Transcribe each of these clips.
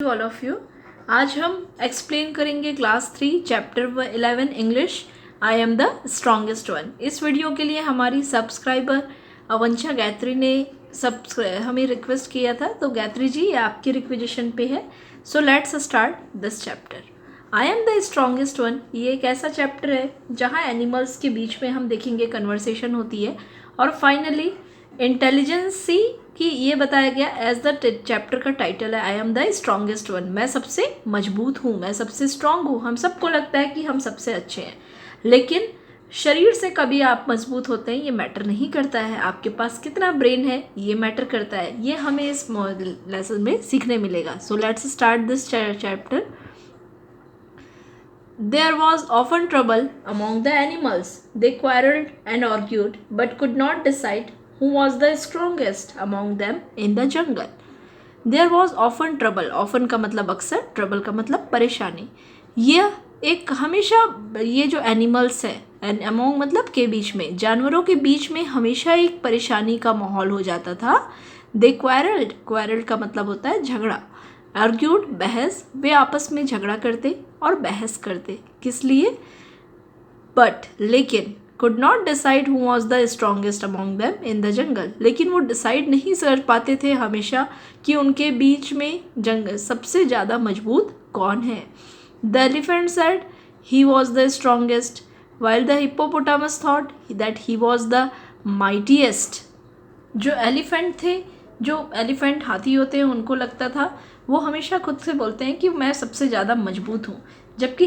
All of you. आज हम explain करेंगे class 3 chapter 11 English I am the strongest one. इस वीडियो के लिए हमारी सब्सक्राइबर अवंशा गायत्री ने हमें रिक्वेस्ट किया था, तो गायत्री जी ये आपकी रिक्वेजिशन पे है। So let's start this chapter. I am the strongest one ये एक ऐसा चैप्टर है जहाँ एनिमल्स के बीच में हम देखेंगे कन्वर्सेशन होती है, और फाइनली इंटेलिजेंसी कि ये बताया गया एज द चैप्टर का टाइटल है आई एम द स्ट्रॉन्गेस्ट वन। मैं सबसे मजबूत हूँ, मैं सबसे स्ट्रांग हूँ। हम सबको लगता है कि हम सबसे अच्छे हैं, लेकिन शरीर से कभी आप मजबूत होते हैं ये मैटर नहीं करता है। आपके पास कितना ब्रेन है ये मैटर करता है। ये हमें इस लेसन में सीखने मिलेगा। So let's start this chapter. There was often trouble among the animals. They quarreled and argued, but could not decide who was the strongest among them in the jungle. There was often trouble. Often का मतलब अक्सर, trouble का मतलब परेशानी। यह एक हमेशा ये जो एनिमल्स है, among मतलब के बीच में, जानवरों के बीच में हमेशा एक परेशानी का माहौल हो जाता था। They quarreled. Quarreled का मतलब होता है झगड़ा। आर्ग्यूड बहस, वे आपस में झगड़ा करते और बहस करते। किस लिए? बट लेकिन could not decide who was the strongest among them in the jungle. लेकिन वो डिसाइड नहीं कर पाते थे हमेशा कि उनके बीच में जंगल सबसे ज़्यादा मजबूत कौन है। The elephant said he was the strongest while the hippopotamus thought that he was the mightiest. जो एलिफेंट थे, जो एलिफेंट हाथी होते हैं, उनको लगता था, वो हमेशा खुद से बोलते हैं कि मैं सबसे ज़्यादा मजबूत हूँ। जबकि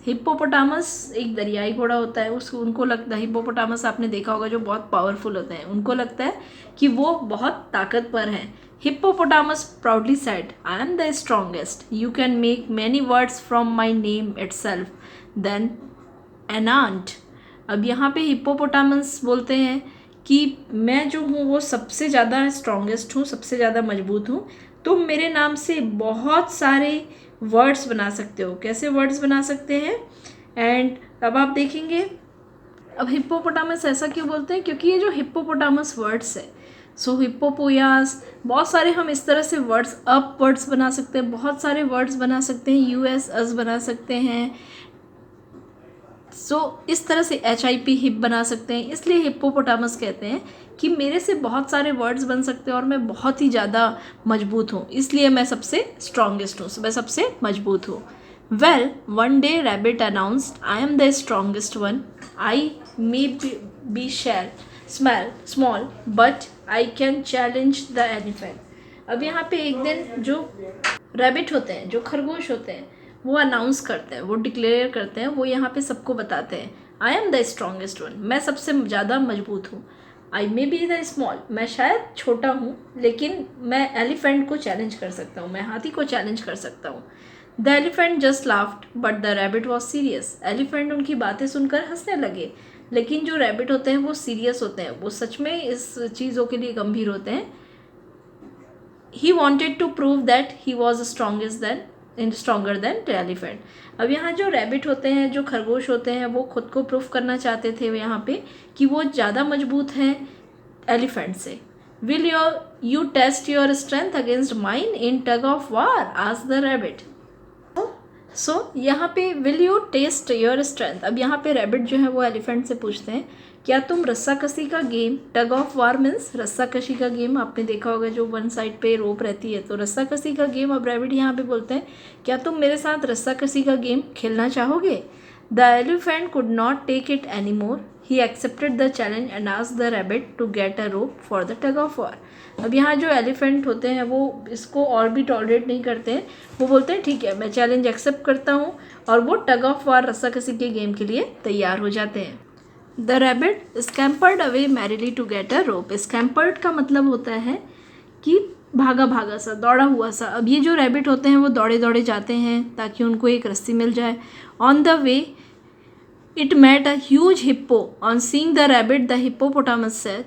हिप्पोपोटामस एक दरियाई घोड़ा होता है, उनको लगता है, हिप्पोपोटामस आपने देखा होगा जो बहुत पावरफुल होते हैं, उनको लगता है कि वो बहुत ताकतवर हैं। Hippopotamus proudly said I am the strongest, you can make many words from my name itself than an ant. अब यहाँ पे हिप्पोपोटामस बोलते हैं कि मैं जो हूँ वो सबसे ज़्यादा स्ट्रॉन्गेस्ट हूँ, सबसे ज़्यादा मजबूत हूँ। तुम मेरे नाम से बहुत सारे वर्ड्स बना सकते हो। कैसे वर्ड्स बना सकते हैं? एंड अब आप देखेंगे, अब हिप्पोपोटामस ऐसा क्यों बोलते हैं? क्योंकि ये जो हिप्पोपोटामस वर्ड्स है, सो हिप्पोपोयास, बहुत सारे हम इस तरह से वर्ड्स, अप वर्ड्स बना सकते हैं, बहुत सारे वर्ड्स बना सकते हैं, यूएस अस बना सकते हैं। इस तरह से HIP हिप बना सकते हैं। इसलिए हिप्पोपोटामस कहते हैं कि मेरे से बहुत सारे वर्ड्स बन सकते हैं और मैं बहुत ही ज़्यादा मजबूत हूँ, इसलिए मैं सबसे स्ट्रॉन्गेस्ट हूँ, मैं सबसे मजबूत हूँ। Well one day rabbit announced I am the strongest one, I may be small but I can challenge the elephant. अब यहाँ पे एक दिन जो रैबिट होते हैं, जो खरगोश होते हैं, वो अनाउंस करते हैं, वो डिक्लेयर करते हैं, वो यहाँ पे सबको बताते हैं आई एम द स्ट्रॉन्गेस्ट वन, मैं सबसे ज़्यादा मजबूत हूँ। आई मे बी द स्मॉल, मैं शायद छोटा हूँ, लेकिन मैं एलिफेंट को चैलेंज कर सकता हूँ, मैं हाथी को चैलेंज कर सकता हूँ। The elephant just laughed but the rabbit was serious. Elephant उनकी बातें सुनकर हंसने लगे, लेकिन जो रैबिट होते हैं वो सीरियस होते हैं, वो सच में इस चीज़ों के लिए गंभीर होते हैं। He wanted to prove that he was stronger than the elephant. अब यहाँ जो रैबिट होते हैं, जो खरगोश होते हैं, वो खुद को प्रूफ करना चाहते थे यहाँ पे कि वो ज़्यादा मजबूत हैं एलिफेंट से। Will you test your strength against mine in tug of war, asked the rabbit. So यहाँ पे will you test your strength, अब यहाँ पे रैबिट जो है वो एलिफेंट से पूछते हैं क्या तुम रस्साकसी का game, tug of war means रस्साकशी का गेम, आपने देखा होगा जो वन साइड पे रोप रहती है, तो रस्साकसी का गेम। अब रैबिट यहाँ पे बोलते हैं क्या तुम मेरे साथ रस्साकसी का गेम खेलना चाहोगे? The elephant could not take it any more, he accepted the challenge and asked the rabbit to get a rope for the tug of war. अब यहाँ जो एलिफेंट होते हैं वो इसको और भी टॉलरेट नहीं करते हैं, वो बोलते हैं ठीक है मैं चैलेंज एक्सेप्ट करता हूँ, और वो टग ऑफ वार रस्साकसी के गेम के लिए तैयार हो जाते हैं। The rabbit scampered away merrily to get a rope. Scampered का मतलब होता है कि भागा भागा सा, दौड़ा हुआ सा। अब ये जो रैबिट होते हैं वो दौड़े दौड़े जाते हैं ताकि उनको एक रस्सी मिल जाए। On the way it met a huge hippo, on seeing the rabbit the hippopotamus said,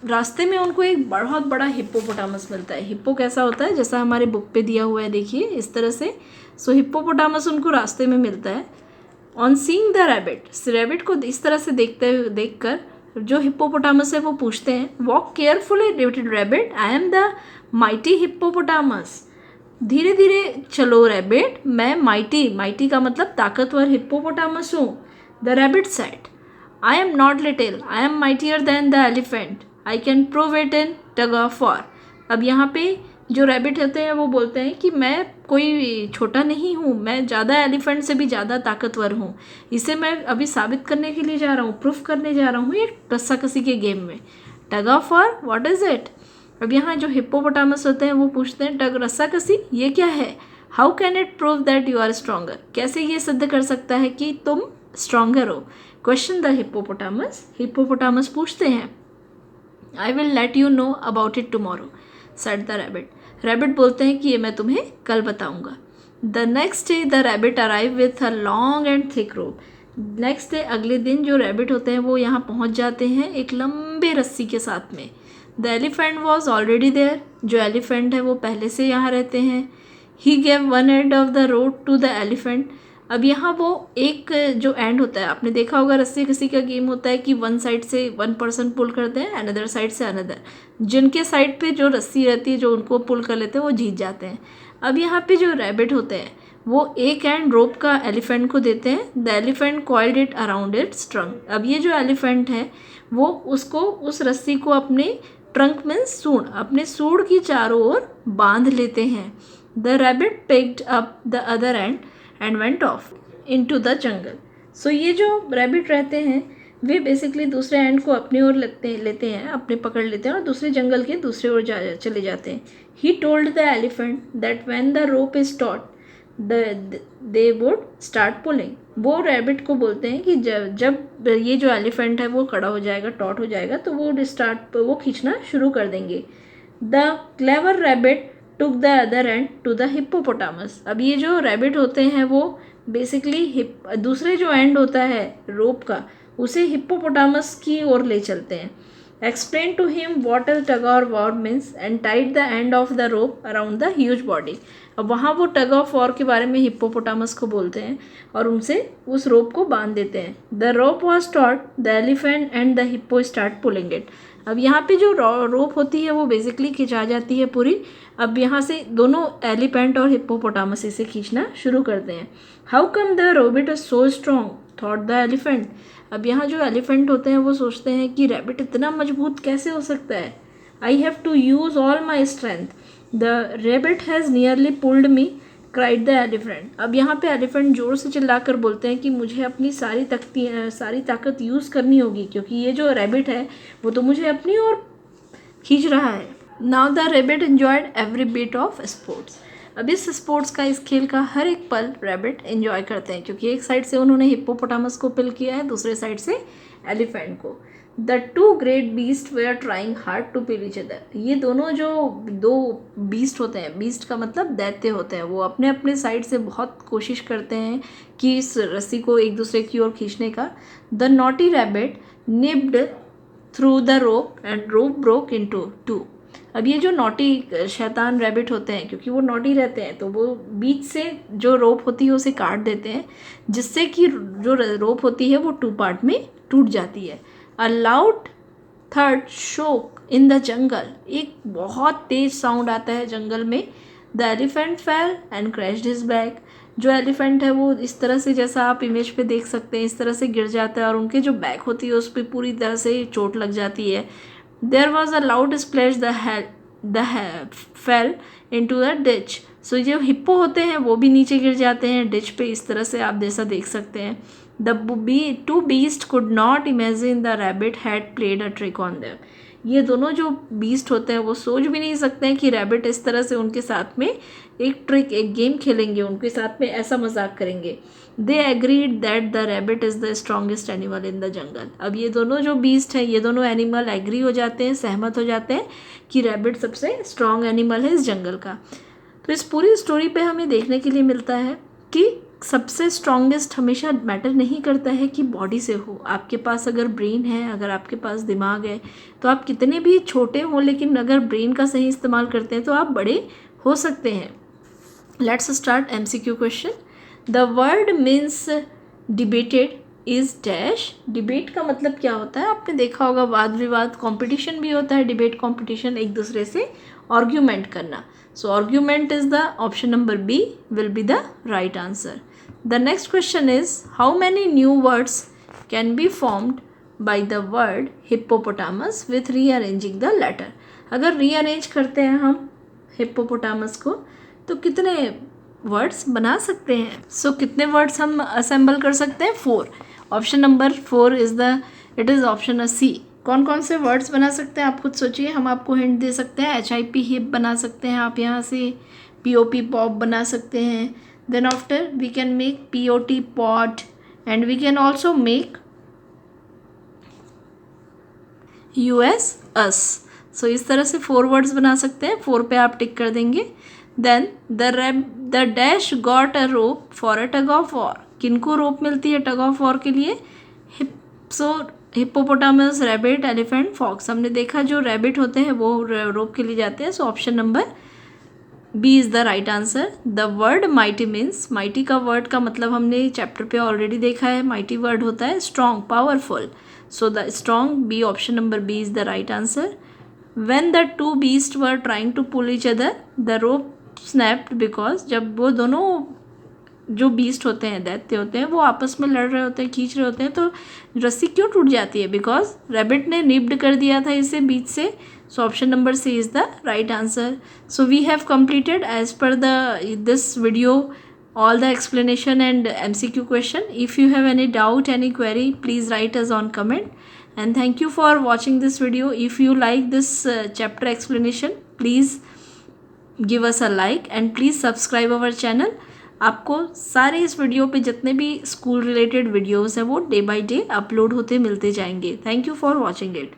रास्ते में उनको एक बहुत बड़ा हिप्पोपोटामस मिलता है। हिप्पो कैसा होता है, जैसा हमारे बुक पे दिया हुआ है, देखिए इस तरह से। सो हिप्पोपोटामस उनको रास्ते में मिलता है। ऑन सीइंग द रैबिट को इस तरह से देखकर जो हिप्पोपोटामस है वो पूछते हैं walk carefully little rabbit, I am the mighty hippopotamus, धीरे धीरे चलो रैबिट, मैं माइटी, माइटी का मतलब ताकतवर हिप्पोपोटामस हूँ। The rabbit said, I am not little, I am mightier than the elephant, I can prove it in tug of war. अब यहाँ पे जो रैबिट होते हैं वो बोलते हैं कि मैं कोई छोटा नहीं हूँ, मैं ज़्यादा एलिफेंट से भी ज़्यादा ताकतवर हूँ, इसे मैं अभी साबित करने के लिए जा रहा हूँ, प्रूफ करने जा रहा हूँ एक रस्साकसी के गेम में। टग of war, what is it? अब यहाँ जो हिप्पोपोटामस होते हैं वो पूछते हैं टग, रस्साकसी ये क्या है? How can it prove that you are stronger, कैसे ये सिद्ध कर सकता है कि तुम स्ट्रॉन्गर हो? क्वेश्चन द हिप्पोपोटामस, हिप्पोपोटामस पूछते हैं। I will let you know about it tomorrow said the rabbit, rabbit बोलते हैं कि ये मैं तुम्हें कल बताऊंगा। The next day the rabbit arrive with a long and thick rope, next day अगले दिन जो रैबिट होते हैं वो यहाँ पहुँच जाते हैं एक लंबे रस्सी के साथ में। The elephant was already there, जो एलिफेंट है वो पहले से यहाँ रहते हैं। He gave one end of the road to the elephant, अब यहाँ वो एक जो एंड होता है, आपने देखा होगा रस्सी कसी का गेम होता है कि वन साइड से वन पर्सन पुल करते हैं, अनदर साइड से अनदर, जिनके साइड पे जो रस्सी रहती है जो उनको पुल कर लेते हैं वो जीत जाते हैं। अब यहाँ पे जो रैबिट होते हैं वो एक एंड रोप का एलिफेंट को देते हैं। The elephant coiled it around its trunk, अब ये जो एलिफेंट है वो उसको, उस रस्सी को अपने ट्रंक मीन्स सूंड, अपने सूंड की चारों ओर बांध लेते हैं। The rabbit picked up the other end and went off into the jungle. So ये जो रैबिट रहते हैं वे बेसिकली दूसरे एंड को अपनी ओर लेते हैं, अपने पकड़ लेते हैं और दूसरे जंगल के दूसरे ओर चले जाते हैं। He told the elephant that when the rope is taught they would start pulling, वो रैबिट को बोलते हैं कि जब ये जो एलिफेंट है वो खड़ा हो जाएगा, टॉट हो जाएगा, तो वो खींचना शुरू कर देंगे। The clever rabbit took the other end to the hippopotamus, अब ये जो रैबिट होते हैं वो बेसिकली दूसरे जो एंड होता है रोप का उसे हिप्पोपोटामस की ओर ले चलते हैं। Explain to him what is tug of war means and tied the end of the rope around the huge body, अब वहाँ वो टग ऑफ वॉर के बारे में हिप्पोपोटामस को बोलते हैं और उनसे उस रोप को बांध देते हैं। The rope was taught the elephant and the hippo start pulling it, अब यहाँ पे जो रोप होती है वो बेसिकली खिंचा जाती है पूरी। अब यहाँ से दोनों एलिफेंट और हिप्पोपोटामस इसे खींचना शुरू करते हैं। How come the rabbit is so strong thought the elephant, अब यहाँ जो एलिफेंट होते हैं वो सोचते हैं कि रैबिट इतना मजबूत कैसे हो सकता है। I have to use all my strength, the rabbit has nearly pulled me cried the elephant, अब यहाँ पे एलिफेंट जोर से चिल्लाकर बोलते हैं कि मुझे अपनी सारी ताकत यूज़ करनी होगी क्योंकि ये जो रैबिट है वो तो मुझे अपनी ओर खींच रहा है। Now the rabbit enjoyed every bit of sports, अब इस स्पोर्ट्स का, इस खेल का हर एक पल रैबिट एंजॉय करते हैं क्योंकि एक साइड से उन्होंने हिप्पोपोटामस को पिल किया है, दूसरे साइड से एलिफेंट को। The two great beast were trying hard to pull each other, ये दोनों जो दो बीस्ट होते हैं, बीस्ट का मतलब दैत्य होते हैं, वो अपने अपने साइड से बहुत कोशिश करते हैं कि इस रस्सी को एक दूसरे की ओर खींचने का। The naughty rabbit nibbled through the rope and rope broke into two, अब ये जो नॉटी शैतान रैबिट होते हैं क्योंकि वो नॉटी रहते हैं तो वो बीच से जो रोप होती है उसे काट देते हैं जिससे कि जो रोप होती है वो टू पार्ट में टूट जाती है। अ लाउड थर्ड शोक इन द जंगल, एक बहुत तेज साउंड आता है जंगल में। The elephant fail and crashed his back, जो एलिफेंट है वो इस तरह से, जैसा आप इमेज पे देख सकते हैं, इस तरह से गिर जाता है और उनके जो बैक होती है उस पर पूरी तरह से चोट लग जाती है। There was a loud splash, the fell into the ditch. So जो हिप्पो होते हैं वो भी नीचे गिर जाते हैं डिच पे, इस तरह से आप जैसा देख सकते हैं। The two beasts could not imagine the rabbit had played a trick on them. ये दोनों जो बीस्ट होते हैं वो सोच भी नहीं सकते हैं कि रैबिट इस तरह से उनके साथ में एक ट्रिक, एक गेम खेलेंगे, उनके साथ में ऐसा मजाक करेंगे। They agreed that the rabbit is the strongest animal in the jungle, अब ये दोनों जो बीस्ट हैं, ये दोनों एनिमल एग्री हो जाते हैं, सहमत हो जाते हैं कि रैबिट सबसे स्ट्रॉन्ग एनिमल है इस जंगल का। तो इस पूरी स्टोरी पे हमें देखने के लिए मिलता है कि सबसे स्ट्रॉन्गेस्ट हमेशा मैटर नहीं करता है कि बॉडी से हो। आपके पास अगर ब्रेन है, अगर आपके पास दिमाग है, तो आप कितने भी छोटे हों लेकिन अगर ब्रेन का सही इस्तेमाल करते हैं तो आप बड़े हो सकते हैं। Let's start MCQ question. The word means debated is dash, debate का मतलब क्या होता है? आपने देखा होगा वाद विवाद, कंपटीशन भी होता है, डिबेट कंपटीशन, एक दूसरे से आर्ग्यूमेंट करना। So argument is the option number B will be the right answer. The next question is, how many new words can be formed by the word hippopotamus with rearranging the letter? अगर rearrange करते हैं हम hippopotamus को तो कितने words बना सकते हैं? सो कितने वर्ड्स हम असेंबल कर सकते हैं? 4. Option number 4 it is option C. कौन कौन से वर्ड्स बना सकते हैं आप खुद सोचिए, हम आपको हिंट दे सकते हैं. HIP हिप बना सकते हैं आप यहाँ से. POP पॉप बना सकते हैं. Then after we can make POT pot and we can also make US us. So इस तरह से 4 वर्ड्स बना सकते हैं. 4 पे आप टिक कर देंगे. Then the dash got a rope for a tug of war. किनको रोप मिलती है टग ऑफ वॉर के लिए? Hippopotamus, rabbit, elephant, fox. हमने देखा जो रैबिट होते हैं वो रोप के लिए जाते हैं. So option number B is the right answer. The word mighty means, mighty का वर्ड का मतलब हमने चैप्टर पे ऑलरेडी देखा है. माइटी वर्ड होता है strong, powerful. So the strong, B option number B is the right answer. When the two beasts were trying to pull each other, the rope snapped because जब वो दोनों जो beast होते हैं, दैत्य होते हैं, वो आपस में लड़ रहे होते हैं, खींच रहे होते हैं, तो रस्सी क्यों टूट जाती है? बिकॉज रैबिट ने निप्ड कर दिया था इसे बीच से. So option number C is the right answer. So we have completed as per this video all the explanation and MCQ question. If you have any doubt, any query, please write us on comment. And thank you for watching this video. If you like this chapter explanation, please give us a like and please subscribe our channel. आपको सारे इस video पे जितने भी school related videos हैं वो day by day upload होते मिलते जाएंगे. Thank you for watching it.